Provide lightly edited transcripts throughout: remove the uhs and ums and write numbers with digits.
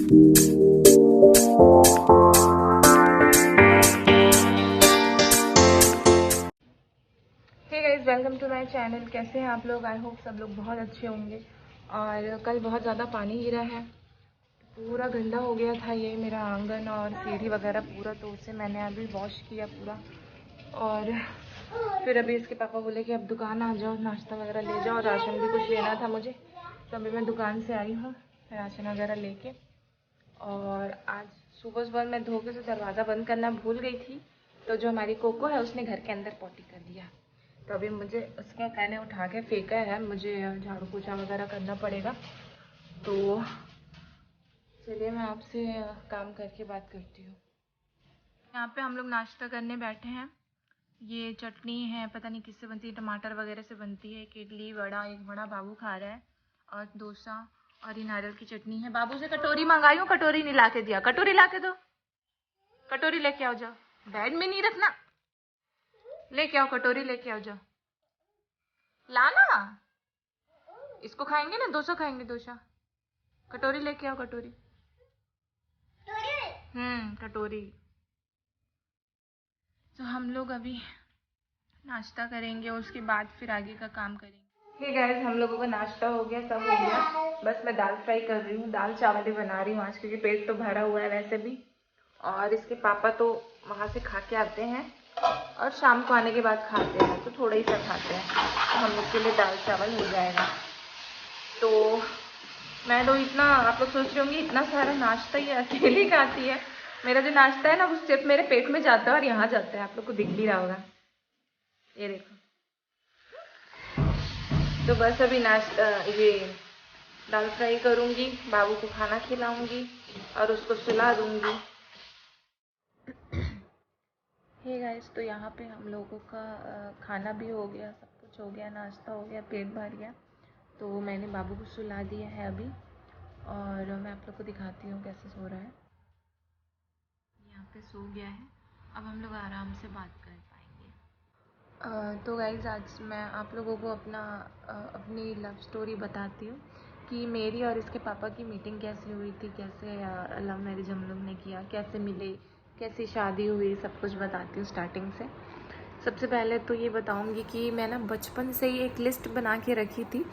Hey guys, welcome to my channel. कैसे हैं आप लोग? आई होप सब लोग बहुत अच्छे होंगे। और कल बहुत ज़्यादा पानी गिरा है, पूरा गंदा हो गया था ये मेरा आंगन और सीढ़ी वगैरह पूरा, तो उसे मैंने अभी वॉश किया पूरा। और फिर अभी इसके पापा बोले कि अब दुकान आ जाओ, नाश्ता वगैरह ले जाओ, राशन भी कुछ लेना था मुझे, तो अभी मैं दुकान से आई हूँ राशन वगैरह लेके। और आज सुबह सुबह मैं धो के से दरवाज़ा बंद करना भूल गई थी, तो जो हमारी कोको है उसने घर के अंदर पॉटी कर दिया। तो अभी मुझे उसका मैंने उठा के फेंका है, मुझे झाड़ू पोछा वगैरह करना पड़ेगा। तो चलिए मैं आपसे काम करके बात करती हूँ। यहाँ पे हम लोग नाश्ता करने बैठे हैं। ये चटनी है, पता नहीं किससे बनती है, टमाटर वगैरह से बनती है। एक इडली वड़ा, एक बड़ा बाबू खा रहा है, और डोसा, और ये नारियल की चटनी है। बाबू से कटोरी मंगाई हूँ, कटोरी नहीं ला के दिया। कटोरी ला के दो, कटोरी लेके आओ जाओ, बेड में नहीं रखना, लेके आओ कटोरी, लेके आओ जाओ, लाना। इसको खाएंगे ना, डोसा खाएंगे, डोसा। कटोरी लेके आओ, कटोरी। कटोरी। तो हम लोग अभी नाश्ता करेंगे, उसके बाद फिर आगे का काम करेंगे। हे गाइस, हम लोगों का नाश्ता हो गया, सब हो गया। बस मैं दाल फ्राई कर रही हूँ, दाल चावल ही बना रही हूँ आज, क्योंकि पेट तो भरा हुआ है वैसे भी। और इसके पापा तो वहाँ से खा के आते हैं, और शाम को आने के बाद खाते हैं, तो थोड़ा ही सा खाते हैं। तो हम लोग के लिए दाल चावल हो जाएगा। तो मैं तो इतना, आप लोग सोच रहे होंगे इतना सारा नाश्ता ये अकेली खाती है। मेरा जो नाश्ता है ना, वो सिर्फ मेरे पेट में जाता है और यहाँ जाता है, आप लोग को दिख भी रहा होगा, ये देखो। तो बस अभी नाश्ता, ये दाल फ्राई करूँगी, बाबू को खाना खिलाऊँगी और उसको सुला दूँगी। हे गाइस, तो यहाँ पे हम लोगों का खाना भी हो गया, सब कुछ हो गया, नाश्ता हो गया, पेट भर गया। तो मैंने बाबू को सुला दिया है अभी, और मैं आप लोग को दिखाती हूँ कैसे सो रहा है। यहाँ पे सो गया है, अब हम लोग आराम से बात कर पाएंगे। तो गाइज़, आज मैं आप लोगों को अपनी लव स्टोरी बताती हूँ कि मेरी और इसके पापा की मीटिंग कैसे हुई थी, कैसे लव मैरिज हम लोग ने किया, कैसे मिले, कैसी शादी हुई, सब कुछ बताती हूँ स्टार्टिंग से। सबसे पहले तो ये बताऊँगी कि मैं ना बचपन से ही एक लिस्ट बना के रखी थी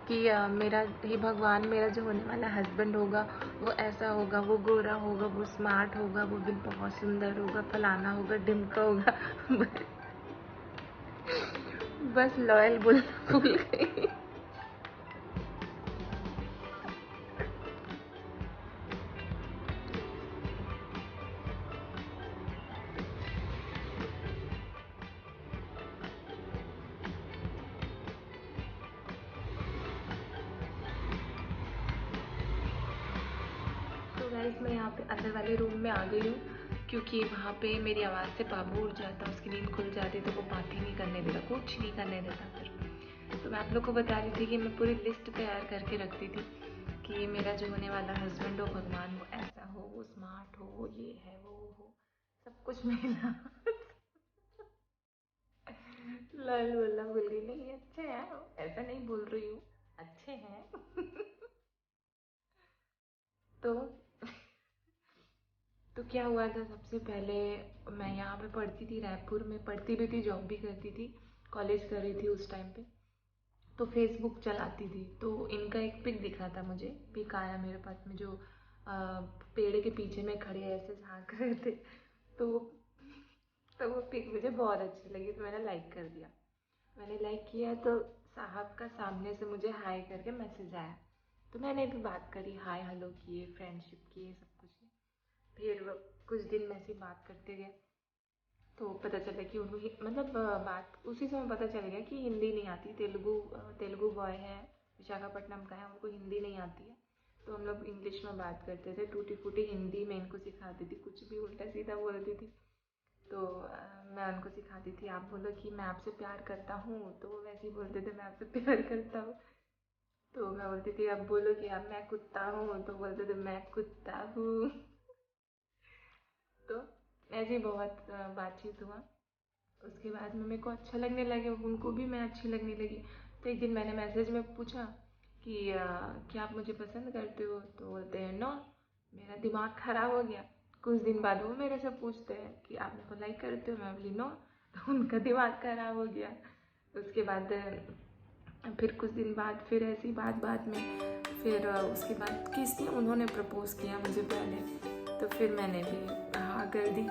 कि मेरा, हे भगवान, मेरा जो होने वाला हस्बैंड होगा वो ऐसा होगा, वो गोरा होगा, वो स्मार्ट होगा, वो भी बहुत सुंदर होगा, फलाना होगा, ढिमका होगा। बस लॉयल बोल भूल गई। तो गाइस, मैं यहाँ पे अंदर वाले रूम में आ गई हूँ, क्योंकि वहाँ पे मेरी आवाज़ से बाबू उठ जाता, उसकी नींद खुल जाती, तो वो बात ही नहीं करने देता, कुछ नहीं करने देता फिर। तो मैं आप लोग को बता रही थी कि मैं पूरी लिस्ट तैयार करके रखती थी कि मेरा जो होने वाला हस्बैंड हो, भगवान, वो ऐसा हो, वो स्मार्ट हो, वो ये है, वो हो, सब कुछ मेरा। लॉयल बोलना भूल गई। नहीं, अच्छे हैं, ऐसा नहीं बोल रही हूँ, अच्छे हैं। तो तो क्या हुआ था, सबसे पहले मैं यहाँ पे पढ़ती थी, रायपुर में पढ़ती भी थी, जॉब भी करती थी, कॉलेज कर रही थी उस टाइम पे। तो फेसबुक चलाती थी, तो इनका एक पिक दिखा था मुझे, पिक आया मेरे पास में, जो पेड़ के पीछे में खड़े ऐसे झांक रहे थे। तो तो वो पिक मुझे बहुत अच्छी लगी, तो मैंने लाइक कर दिया। मैंने लाइक किया तो साहब का सामने से मुझे हाय करके मैसेज आया। तो मैंने भी बात करी, हाय हेलो किए, फ्रेंडशिप किए, सब कुछ किए। फिर कुछ दिन में ऐसे बात करते गए, तो पता चला कि उनको मतलब बात उसी समय पता चल गया कि हिंदी नहीं आती, तेलुगु बॉय है, विशाखापट्टनम का है, उनको हिंदी नहीं आती है। तो हम लोग इंग्लिश में बात करते थे, टूटी फूटी हिंदी में इनको सिखाती थी, कुछ भी उल्टा सीधा बोलती थी। तो मैं उनको सिखाती थी, आप बोलो कि मैं आपसे प्यार करता हूँ, तो वो वैसे ही बोलते थे, मैं आपसे प्यार करता हूँ। तो मैं बोलती थी, अब बोलो कि अब मैं कुत्ता हूँ, तो बोलते थे मैं कुत्ता हूँ। तो ऐसे ही बहुत बातचीत हुआ। उसके बाद में मेरे को अच्छा लगने लगे, उनको भी मैं अच्छी लगने लगी। तो एक दिन मैंने मैसेज में पूछा कि क्या आप मुझे पसंद करते हो? तो बोलते हैं नो, मेरा दिमाग ख़राब हो गया। कुछ दिन बाद वो मेरे से पूछते हैं कि आप मेरे को लाइक करते हो, मैं बोली नो। तो उनका दिमाग ख़राब हो गया। उसके बाद फिर कुछ दिन बाद फिर ऐसी बात में फिर उसके बाद किसी उन्होंने प्रपोज़ किया मुझे पहले, तो फिर मैंने भी हाँ कर दी।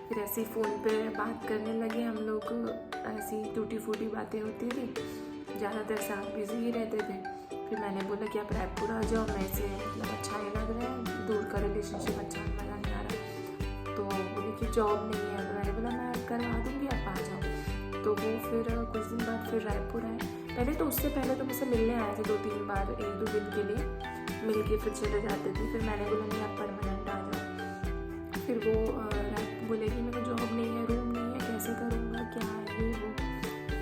फिर ऐसे फ़ोन पे बात करने लगे हम लोग, ऐसी टूटी फूटी बातें होती थी, ज़्यादातर साथ बिजी ही रहते थे। फिर मैंने बोला कि आप रायपुर आ जाओ, मेरे से मतलब अच्छा नहीं लग रहा है, दूर का रिलेशनशिप अच्छा मज़ा नहीं आ रहा। तो बोले कि जॉब नहीं है, तो मैंने बोला मैं करवा दूँगी, आप आ जाओ। तो वो फिर कुछ दिन बाद फिर रायपुर आए। पहले तो उससे पहले तो मुझसे मिलने आए थे 2-3 बार, 1-2 दिन के लिए मिल के फिर चले जाते थे। फिर मैंने बोला नहीं, आप परमानेंट आ जाओ। फिर वो बोले कि मेरे को जॉब नहीं है, रूम नहीं है, कैसे करूँगा, क्या है ये वो।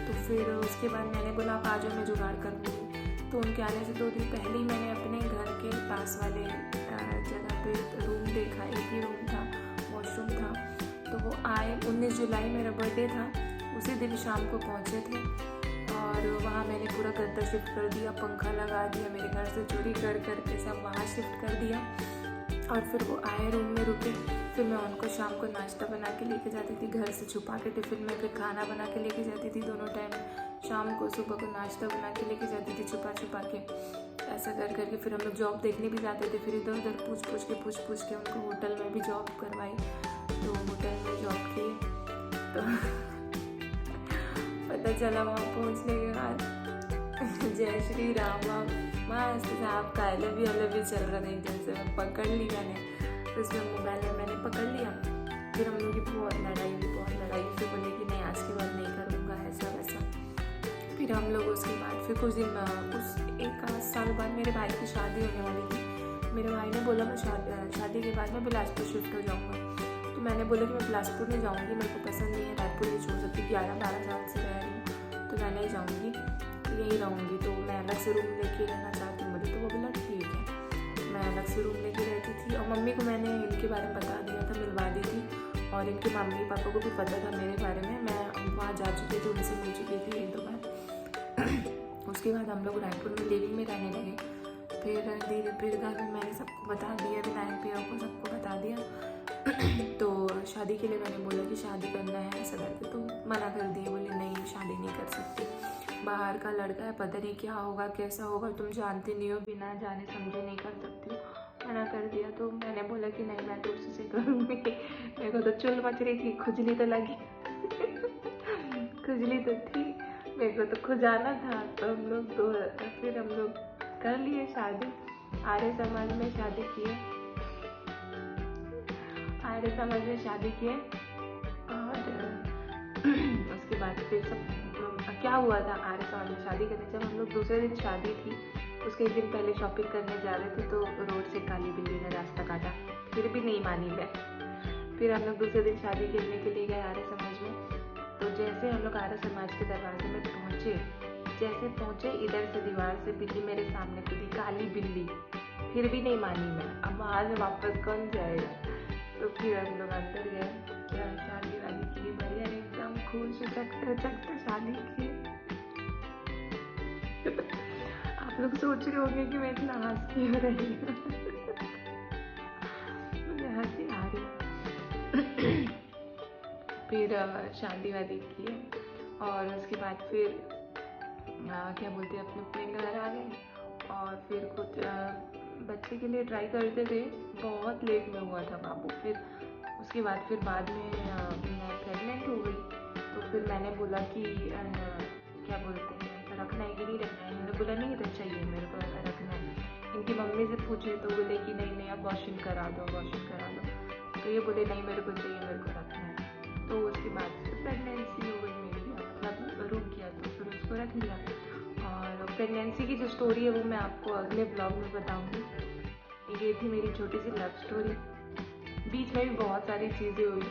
तो फिर उसके बाद मैंने बोला आप आ जाओ, मैं जुगाड़ कर दूँगी। तो उनके आने से 2 दिन पहले ही मैंने अपने घर के पास वाले जगह पे रूम देखा। एक ही रूम था, वॉशरूम था। तो वो आए, 19 जुलाई मेरा बर्थडे था, उसी दिन शाम को पहुँचे थे। और वहाँ मैंने पूरा गद्दा शिफ्ट कर दिया, पंखा लगा दिया, मेरे घर से चोरी कर करके सब वहाँ शिफ्ट कर दिया। और फिर वो आए, रूम में रुके। फिर मैं उनको शाम को नाश्ता बना के लेके जाती थी घर से छुपा के टिफ़िन में, फिर खाना बना के लेके जाती थी दोनों टाइम। शाम को सुबह को नाश्ता बना के लेके जाती थी छुपा के। ऐसा कर करके फिर हम लोग जॉब देखने भी जाते थे। फिर इधर उधर पूछ पूछ के उनको होटल में भी जॉब करवाई। तो होटल में जॉब की तो पता चला वहाँ पहुँचने के बाद जय श्री राम मस्त साहब का अलग ही चल रहा था एकदम से। मैं पकड़ ली मैंने, उसमें मोबाइल में मैंने पकड़ लिया। फिर हम लोग की बहुत लड़ाई हुई। फिर बोले कि नहीं आज के बाद नहीं करूँगा ऐसा वैसा। फिर हम लोग उसके बाद फिर कुछ दिन उस 1 साल बाद मेरे भाई की शादी होने वाली थी। मेरे भाई ने बोला मैं शादी के बाद मैं बिलासपुर शिफ्ट हो जाऊँगा। तो मैंने बोला कि मैं बिलासपुर नहीं जाऊँगी, मेरे को पसंद नहीं है, रायपुर नहीं छोड़ सकती, 11-12 साल से रह रही हूँ, तो मैं नहीं जाऊँगी, यहीं रहूँगी। तो मैं अलग से रूम लेके रहना चाहती हूँ बोली। तो वो बोला ठीक है। मैं अलग से रूम लेके रहती थी और मम्मी को मैंने इनके बारे में बता दिया था, मिलवा दी थी। और इनके मम्मी पापा को भी पता था मेरे बारे में, मैं वहाँ जा चुकी थी, उनसे मिल चुकी थी 1-2 बार। उसके बाद हम लोग रायपुर में लिविंग में रहने लगे। फिर घर में मैंने सबको बता दिया, विनायक भैया को सबको बता दिया। तो शादी के लिए मैंने बोला कि शादी करना है ऐसा करके, तो मना कर दिए, बोले नहीं शादी नहीं कर सकती, बाहर का लड़का है, पता नहीं क्या होगा कैसा होगा, तुम जानते नहीं हो, बिना जाने समझे नहीं कर सकती हो, मना कर दिया। तो मैंने बोला कि नहीं मैं तो उसी से करूँगी। मेरे को तो चुल मच रही थी, खुजली तो लगी खुजली तो थी, मेरे को तो खुजाना था। तो हम लोग तो फिर हम लोग कर लिए शादी, आर्य समाज में शादी किए, आर्य समाज में शादी किए। और उसके बाद फिर सब क्या हुआ था आर्य समाज में शादी करने, जब हम लोग दूसरे दिन शादी थी उसके एक दिन पहले शॉपिंग करने जा रहे थे, तो रोड से काली बिल्ली ने रास्ता काटा, फिर भी नहीं मानी मैं। फिर हम लोग दूसरे दिन शादी खेलने के लिए गए आर्य समाज में। तो जैसे हम लोग आर्य समाज के दरवाजे में पहुँचे, जैसे पहुँचे इधर से दीवार से बिल्ली मेरे सामने कूदी, काली बिल्ली, फिर भी नहीं मानी मैं। अब वहाँ से वापस कौन जाएगा। तो फिर हम लोग अंदर गए, शादी वादी की, बढ़िया एकदम खुश चकते शादी की। आप लोग सोच रहे होंगे कि मैं इतना हंस क्यों रही हूँ। मुझे हंसी आ रही। फिर शादी वादी की और उसके बाद फिर क्या बोलते हैं अपने घर आ गए। और फिर कुछ बच्चे के लिए ट्राई करते थे, बहुत लेट में हुआ था बाबू। फिर उसके बाद में मैं प्रेग्नेंट हो गई। तो फिर मैंने बोला कि क्या बोलते हैं रखना है कि नहीं रखना है। मैंने बोला नहीं तो चाहिए मेरे को रखना है। इनकी मम्मी से पूछे तो बोले कि नहीं अबॉर्शन करा दो। तो ये बोले नहीं मेरे को चाहिए, मेरे को रखना है। तो उसके बाद फिर प्रेगनेंसी हो गई मेरी, मतलब रुक गया, तो फिर उसको रख लिया। और प्रेगनेंसी की जो स्टोरी है वो मैं आपको अगले ब्लॉग में बताऊँगी। ये थी मेरी छोटी सी लव स्टोरी। बीच में भी बहुत सारी चीज़ें हुई,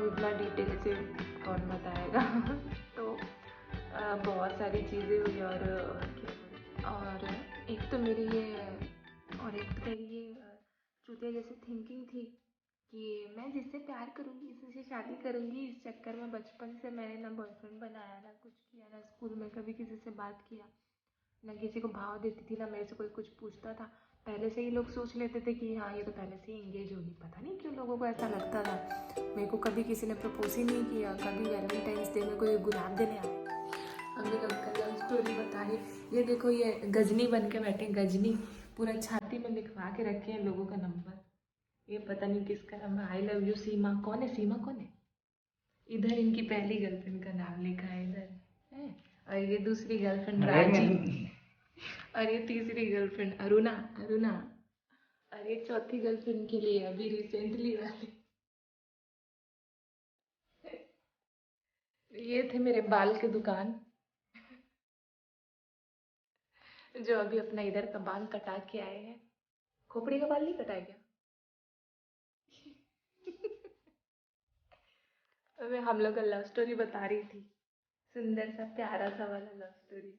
इतना डिटेल से कौन बताएगा। तो बहुत सारी चीज़ें हुई। और एक तो मेरी ये चूतिया जैसी थिंकिंग थी कि मैं जिससे प्यार करूँगी उससे शादी करूँगी। इस चक्कर में बचपन से मैंने ना बॉयफ्रेंड बनाया, ना कुछ किया, ना स्कूल में कभी किसी से बात किया, ना किसी को भाव देती थी, ना मेरे से कोई कुछ पूछता था। पहले से ही लोग सोच लेते थे कि हाँ ये तो पहले से ही इंगेज होगी। पता नहीं क्यों लोगों को ऐसा लगता था। मेरे को कभी किसी ने प्रपोज ही नहीं किया, कभी वैलेंटाइंस डे में कोई गुलाब देने आया। हम लोग का लव स्टोरी बता रही। ये देखो ये गजनी बन के बैठे, गजनी पूरा छाती में लिखवा के रखे हैं लोगों का नंबर। ये पता नहीं किसका नंबर। आई लव यू सीमा। कौन है सीमा, कौन है? इधर इनकी पहली गर्लफ्रेंड का नाम लिखा है इधर है। और ये दूसरी गर्लफ्रेंड राजी, और ये तीसरी गर्लफ्रेंड अरुणा, अरुणा। और ये चौथी गर्लफ्रेंड के लिए अभी रिसेंटली वाली। ये थे मेरे बाल की दुकान, जो अभी अपना इधर का बाल कटा के आए हैं। खोपड़ी का बाल नहीं कटाया क्या? मैं हम लोग का लव स्टोरी बता रही थी, सुंदर सा प्यारा सा वाला लव स्टोरी।